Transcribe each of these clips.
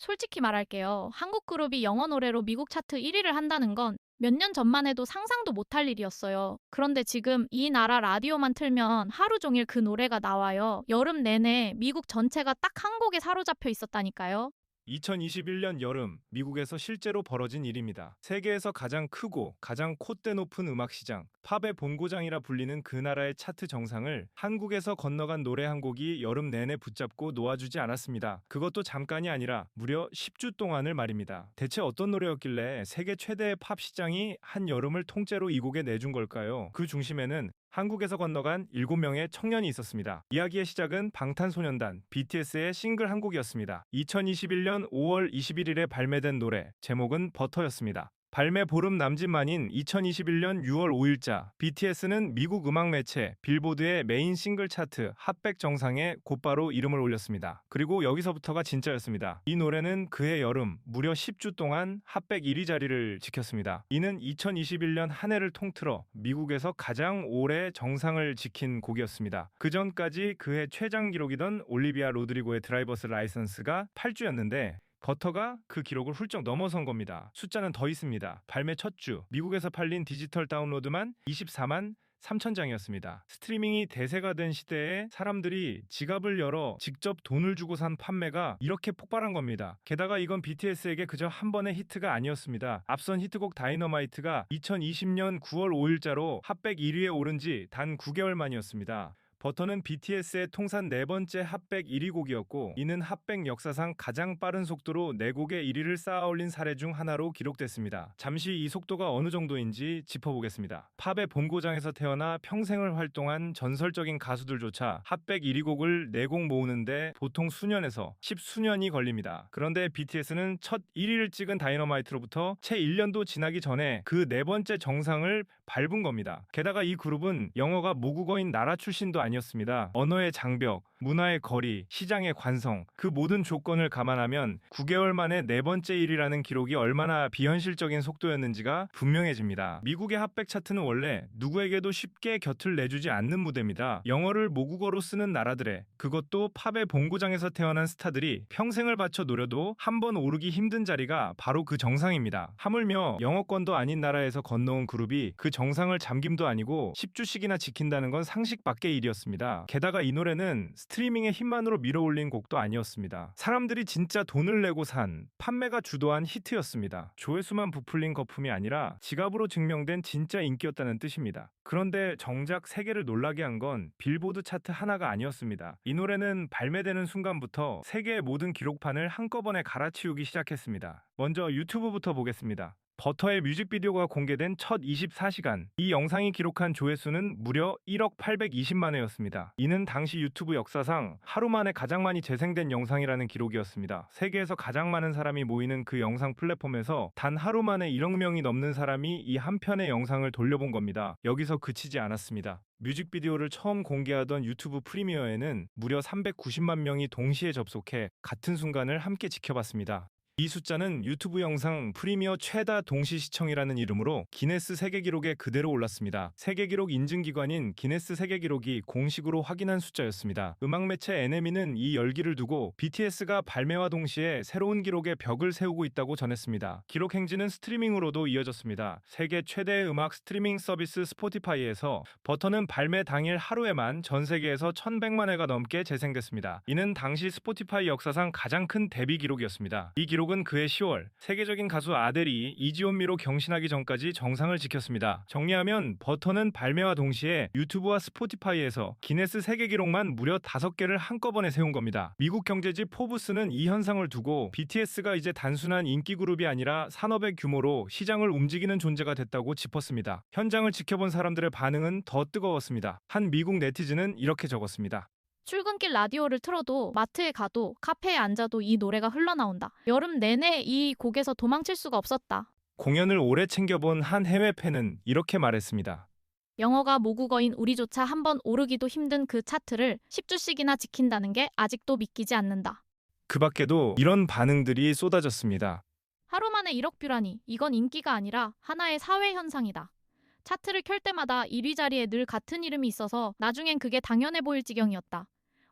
솔직히 말할게요. 한국 그룹이 영어 노래로 미국 차트 1위를 한다는 건 몇 년 전만 해도 상상도 못할 일이었어요. 그런데 지금 이 나라 라디오만 틀면 하루 종일 그 노래가 나와요. 여름 내내 미국 전체가 딱 한 곡에 사로잡혀 있었다니까요. 2021년 여름 미국에서 실제로 벌어진 일입니다. 세계에서 가장 크고 가장 콧대 높은 음악 시장, 팝의 본고장이라 불리는 그 나라의 차트 정상을 한국에서 건너간 노래 한 곡이 여름 내내 붙잡고 놓아주지 않았습니다. 그것도 잠깐이 아니라 무려 10주 동안을 말입니다. 대체 어떤 노래였길래 세계 최대의 팝 시장이 한 여름을 통째로 이 곡에 내준 걸까요? 그 중심에는 한국에서 건너간 7명의 청년이 있었습니다. 이야기의 시작은 방탄소년단 BTS의 싱글 한 곡이었습니다. 2021년 5월 21일에 발매된 노래, 제목은 버터였습니다. 발매 보름 남짓 만인 2021년 6월 5일자 BTS는 미국 음악 매체 빌보드의 메인 싱글 차트 핫백 정상에 곧바로 이름을 올렸습니다. 그리고 여기서부터가 진짜였습니다. 이 노래는 그해 여름 무려 10주 동안 핫백 1위 자리를 지켰습니다. 이는 2021년 한 해를 통틀어 미국에서 가장 오래 정상을 지킨 곡이었습니다. 그 전까지 그해 최장 기록이던 올리비아 로드리고의 드라이버스 라이선스가 8주였는데 버터가 그 기록을 훌쩍 넘어선 겁니다. 숫자는 더 있습니다. 발매 첫 주, 미국에서 팔린 디지털 다운로드만 24만 3천 장이었습니다. 스트리밍이 대세가 된 시대에 사람들이 지갑을 열어 직접 돈을 주고 산 판매가 이렇게 폭발한 겁니다. 게다가 이건 BTS에게 그저 한 번의 히트가 아니었습니다. 앞선 히트곡 다이너마이트가 2020년 9월 5일자로 핫백 1위에 오른 지 단 9개월 만이었습니다. 버터는 BTS의 통산 네 번째 핫백 1위 곡이었고, 이는 핫백 역사상 가장 빠른 속도로 네 곡의 1위를 쌓아 올린 사례 중 하나로 기록됐습니다. 잠시 이 속도가 어느 정도인지 짚어보겠습니다. 팝의 본고장에서 태어나 평생을 활동한 전설적인 가수들조차 핫백 1위 곡을 4곡 모으는데 보통 수년에서 10수년이 걸립니다. 그런데 BTS는 첫 1위를 찍은 다이너마이트로부터 채 1년도 지나기 전에 그 네 번째 정상을 밟은 겁니다. 게다가 이 그룹은 영어가 모국어인 나라 출신도 아니었습니다. 언어의 장벽, 문화의 거리, 시장의 관성, 그 모든 조건을 감안하면 9개월 만에 네 번째 1위라는 기록이 얼마나 비현실적인 속도였는지가 분명해집니다. 미국의 핫백 차트는 원래 누구에게도 쉽게 곁을 내주지 않는 무대입니다. 영어를 모국어로 쓰는 나라들의, 그것도 팝의 본고장에서 태어난 스타들이 평생을 바쳐 노려도 한 번 오르기 힘든 자리가 바로 그 정상입니다. 하물며 영어권도 아닌 나라에서 건너온 그룹이 그 정상을 잠김도 아니고 10주씩이나 지킨다는 건 상식 밖의 일이었습니다. 게다가 이 노래는 스트리밍의 힘만으로 밀어올린 곡도 아니었습니다. 사람들이 진짜 돈을 내고 산, 판매가 주도한 히트였습니다. 조회수만 부풀린 거품이 아니라 지갑으로 증명된 진짜 인기였다는 뜻입니다. 그런데 정작 세계를 놀라게 한 건 빌보드 차트 하나가 아니었습니다. 이 노래는 발매되는 순간부터 세계의 모든 기록판을 한꺼번에 갈아치우기 시작했습니다. 먼저 유튜브부터 보겠습니다. 버터의 뮤직비디오가 공개된 첫 24시간, 이 영상이 기록한 조회수는 무려 1억 820만 회였습니다. 이는 당시 유튜브 역사상 하루 만에 가장 많이 재생된 영상이라는 기록이었습니다. 세계에서 가장 많은 사람이 모이는 그 영상 플랫폼에서 단 하루 만에 1억 명이 넘는 사람이 이 한 편의 영상을 돌려본 겁니다. 여기서 그치지 않았습니다. 뮤직비디오를 처음 공개하던 유튜브 프리미어에는 무려 390만 명이 동시에 접속해 같은 순간을 함께 지켜봤습니다. 이 숫자는 유튜브 영상 프리미어 최다 동시 시청이라는 이름으로 기네스 세계기록에 그대로 올랐습니다. 세계기록 인증기관인 기네스 세계기록이 공식으로 확인한 숫자였습니다. 음악 매체 NME는 이 열기를 두고 BTS가 발매와 동시에 새로운 기록의 벽을 세우고 있다고 전했습니다. 기록 행진은 스트리밍으로도 이어졌습니다. 세계 최대의 음악 스트리밍 서비스 스포티파이에서 버터는 발매 당일 하루에만 전 세계에서 1100만 회가 넘게 재생됐습니다. 이는 당시 스포티파이 역사상 가장 큰 데뷔 기록이었습니다. 이 기록은 그해 10월 세계적인 가수 아델이 이지온미로 경신하기 전까지 정상을 지켰습니다. 정리하면 버터는 발매와 동시에 유튜브와 스포티파이에서 기네스 세계 기록만 무려 5개를 한꺼번에 세운 겁니다. 미국 경제지 포브스는 이 현상을 두고 BTS가 이제 단순한 인기 그룹이 아니라 산업의 규모로 시장을 움직이는 존재가 됐다고 짚었습니다. 현장을 지켜본 사람들의 반응은 더 뜨거웠습니다. 한 미국 네티즌은 이렇게 적었습니다. 출근길 라디오를 틀어도 마트에 가도 카페에 앉아도 이 노래가 흘러나온다. 여름 내내 이 곡에서 도망칠 수가 없었다. 공연을 오래 챙겨본 한 해외 팬은 이렇게 말했습니다. 영어가 모국어인 우리조차 한번 오르기도 힘든 그 차트를 10주씩이나 지킨다는 게 아직도 믿기지 않는다. 그 밖에도 이런 반응들이 쏟아졌습니다. 하루 만에 1억 뷰라니 이건 인기가 아니라 하나의 사회 현상이다. 차트를 켤 때마다 1위 자리에 늘 같은 이름이 있어서 나중엔 그게 당연해 보일 지경이었다.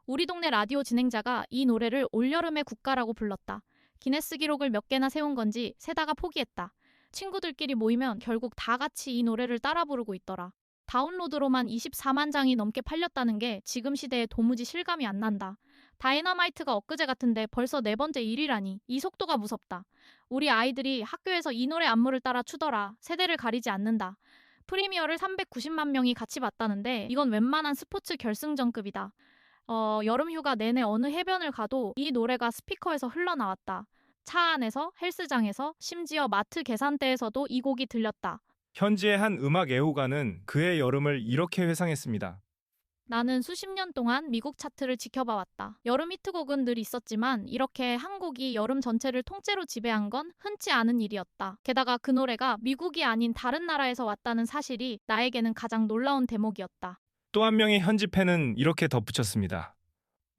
우리 동네 라디오 진행자가 이 노래를 올여름의 국가라고 불렀다. 기네스 기록을 몇 개나 세운 건지 세다가 포기했다. 친구들끼리 모이면 결국 다 같이 이 노래를 따라 부르고 있더라. 다운로드로만 24만 장이 넘게 팔렸다는 게 지금 시대에 도무지 실감이 안 난다. 다이너마이트가 엊그제 같은데 벌써 네 번째 1위라니 이 속도가 무섭다. 우리 아이들이 학교에서 이 노래 안무를 따라 추더라. 세대를 가리지 않는다. 프리미어를 390만 명이 같이 봤다는데 이건 웬만한 스포츠 결승전급이다. 여름 휴가 내내 어느 해변을 가도 이 노래가 스피커에서 흘러나왔다. 차 안에서, 헬스장에서, 심지어 마트 계산대에서도 이 곡이 들렸다. 현지의 한 음악 애호가는 그의 여름을 이렇게 회상했습니다. 나는 수십 년 동안 미국 차트를 지켜봐왔다. 여름 히트곡은 늘 있었지만 이렇게 한 곡이 여름 전체를 통째로 지배한 건 흔치 않은 일이었다. 게다가 그 노래가 미국이 아닌 다른 나라에서 왔다는 사실이 나에게는 가장 놀라운 대목이었다. 또 한 명의 현지 팬은 이렇게 덧붙였습니다.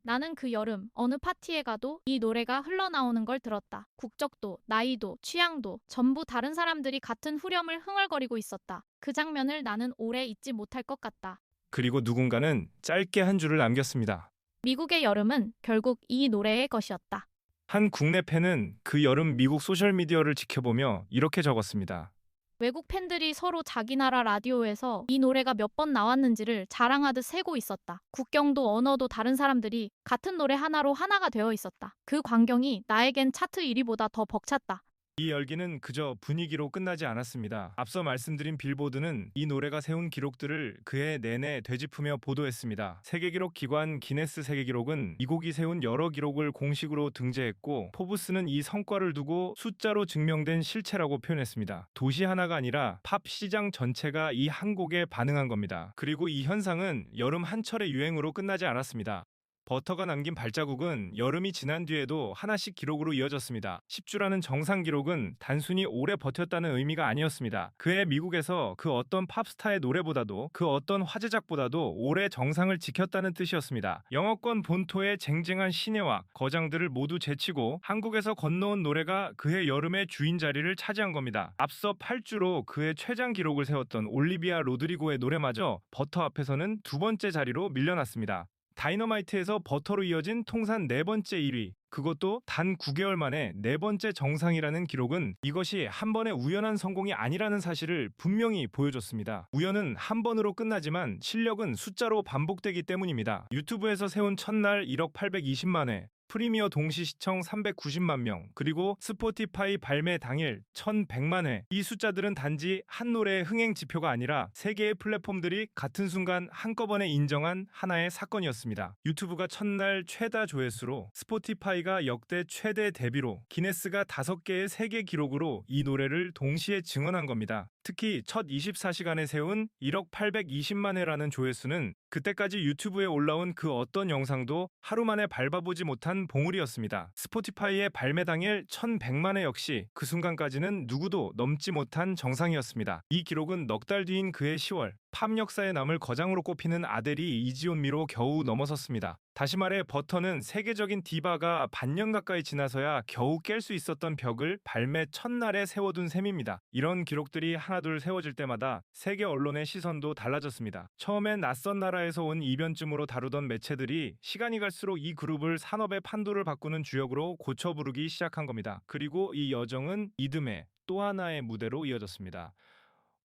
나는 그 여름 어느 파티에 가도 이 노래가 흘러나오는 걸 들었다. 국적도, 나이도, 취향도 전부 다른 사람들이 같은 후렴을 흥얼거리고 있었다. 그 장면을 나는 오래 잊지 못할 것 같다. 그리고 누군가는 짧게 한 줄을 남겼습니다. 미국의 여름은 결국 이 노래의 것이었다. 한 국내 팬은 그 여름 미국 소셜미디어를 지켜보며 이렇게 적었습니다. 외국 팬들이 서로 자기 나라 라디오에서 이 노래가 몇 번 나왔는지를 자랑하듯 세고 있었다. 국경도 언어도 다른 사람들이 같은 노래 하나로 하나가 되어 있었다. 그 광경이 나에겐 차트 1위보다 더 벅찼다. 이 열기는 그저 분위기로 끝나지 않았습니다. 앞서 말씀드린 빌보드는 이 노래가 세운 기록들을 그해 내내 되짚으며 보도했습니다. 세계기록 기관 기네스 세계기록은 이 곡이 세운 여러 기록을 공식으로 등재했고, 포브스는 이 성과를 두고 숫자로 증명된 실체라고 표현했습니다. 도시 하나가 아니라 팝 시장 전체가 이 한 곡에 반응한 겁니다. 그리고 이 현상은 여름 한철의 유행으로 끝나지 않았습니다. 버터가 남긴 발자국은 여름이 지난 뒤에도 하나씩 기록으로 이어졌습니다. 10주라는 정상 기록은 단순히 오래 버텼다는 의미가 아니었습니다. 그해 미국에서 그 어떤 팝스타의 노래보다도 그 어떤 화제작보다도 오래 정상을 지켰다는 뜻이었습니다. 영어권 본토의 쟁쟁한 신예와 거장들을 모두 제치고 한국에서 건너온 노래가 그해 여름의 주인 자리를 차지한 겁니다. 앞서 8주로 그해 최장 기록을 세웠던 올리비아 로드리고의 노래마저 버터 앞에서는 두 번째 자리로 밀려났습니다. 다이너마이트에서 버터로 이어진 통산 네 번째 1위, 그것도 단 9개월 만에 네 번째 정상이라는 기록은 이것이 한 번의 우연한 성공이 아니라는 사실을 분명히 보여줬습니다. 우연은 한 번으로 끝나지만 실력은 숫자로 반복되기 때문입니다. 유튜브에서 세운 첫날 1억 820만 회, 프리미어 동시 시청 390만 명, 그리고 스포티파이 발매 당일 1100만 회. 이 숫자들은 단지 한 노래의 흥행 지표가 아니라 세 개의 플랫폼들이 같은 순간 한꺼번에 인정한 하나의 사건이었습니다. 유튜브가 첫날 최다 조회수로, 스포티파이가 역대 최대 데뷔로, 기네스가 5개의 세계 기록으로 이 노래를 동시에 증언한 겁니다. 특히 첫 24시간에 세운 1억 820만 회라는 조회수는 그때까지 유튜브에 올라온 그 어떤 영상도 하루 만에 밟아보지 못한 봉우리였습니다. 스포티파이의 발매 당일 1100만 회 역시 그 순간까지는 누구도 넘지 못한 정상이었습니다. 이 기록은 넉 달 뒤인 그해 10월 팝 역사에 남을 거장으로 꼽히는 아델이 이지온미로 겨우 넘어섰습니다. 다시 말해 버터는 세계적인 디바가 반년 가까이 지나서야 겨우 깰 수 있었던 벽을 발매 첫날에 세워둔 셈입니다. 이런 기록들이 하나둘 세워질 때마다 세계 언론의 시선도 달라졌습니다. 처음엔 낯선 나라에서 온 이변쯤으로 다루던 매체들이 시간이 갈수록 이 그룹을 산업의 판도를 바꾸는 주역으로 고쳐 부르기 시작한 겁니다. 그리고 이 여정은 이듬해 또 하나의 무대로 이어졌습니다.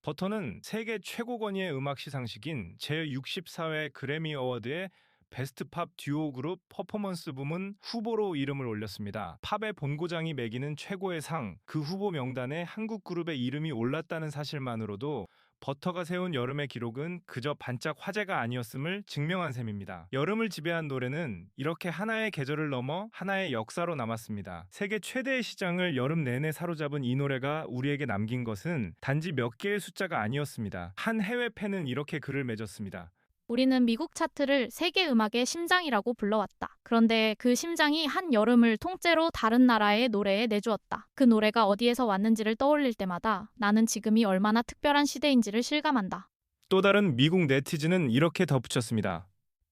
버터는 세계 최고 권위의 음악 시상식인 제64회 그래미 어워드에 베스트 팝 듀오 그룹 퍼포먼스 부문 후보로 이름을 올렸습니다. 팝의 본고장이 매기는 최고의 상, 그 후보 명단에 한국 그룹의 이름이 올랐다는 사실만으로도 버터가 세운 여름의 기록은 그저 반짝 화제가 아니었음을 증명한 셈입니다. 여름을 지배한 노래는 이렇게 하나의 계절을 넘어 하나의 역사로 남았습니다. 세계 최대의 시장을 여름 내내 사로잡은 이 노래가 우리에게 남긴 것은 단지 몇 개의 숫자가 아니었습니다. 한 해외 팬은 이렇게 글을 맺었습니다. 우리는 미국 차트를 세계 음악의 심장이라고 불러왔다. 그런데 그 심장이 한 여름을 통째로 다른 나라의 노래에 내주었다. 그 노래가 어디에서 왔는지를 떠올릴 때마다 나는 지금이 얼마나 특별한 시대인지를 실감한다. 또 다른 미국 네티즌은 이렇게 덧붙였습니다.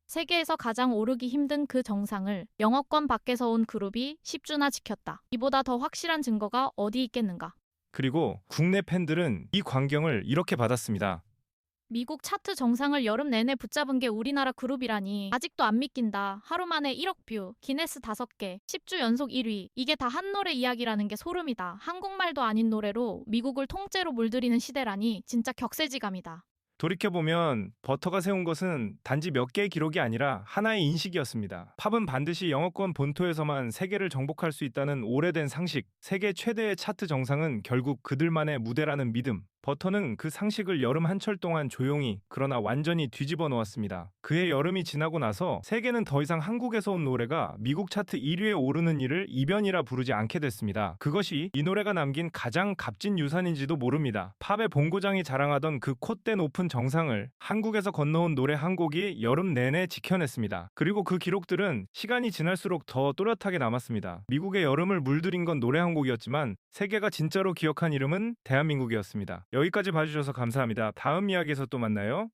세계에서 가장 오르기 힘든 그 정상을 영어권 밖에서 온 그룹이 10주나 지켰다. 이보다 더 확실한 증거가 어디 있겠는가? 그리고 국내 팬들은 이 광경을 이렇게 받았습니다. 미국 차트 정상을 여름 내내 붙잡은 게 우리나라 그룹이라니 아직도 안 믿긴다. 하루 만에 1억 뷰, 기네스 5개, 10주 연속 1위. 이게 다 한 노래 이야기라는 게 소름이다. 한국말도 아닌 노래로 미국을 통째로 물들이는 시대라니 진짜 격세지감이다. 돌이켜보면 버터가 세운 것은 단지 몇 개의 기록이 아니라 하나의 인식이었습니다. 팝은 반드시 영어권 본토에서만 세계를 정복할 수 있다는 오래된 상식, 세계 최대의 차트 정상은 결국 그들만의 무대라는 믿음. 버터는 그 상식을 여름 한철 동안 조용히 그러나 완전히 뒤집어 놓았습니다. 그해 여름이 지나고 나서 세계는 더 이상 한국에서 온 노래가 미국 차트 1위에 오르는 일을 이변이라 부르지 않게 됐습니다. 그것이 이 노래가 남긴 가장 값진 유산인지도 모릅니다. 팝의 본고장이 자랑하던 그 콧대 높은 정상을 한국에서 건너온 노래 한 곡이 여름 내내 지켜냈습니다. 그리고 그 기록들은 시간이 지날수록 더 또렷하게 남았습니다. 미국의 여름을 물들인 건 노래 한 곡이었지만 세계가 진짜로 기억한 이름은 대한민국이었습니다. 여기까지 봐주셔서 감사합니다. 다음 이야기에서 또 만나요.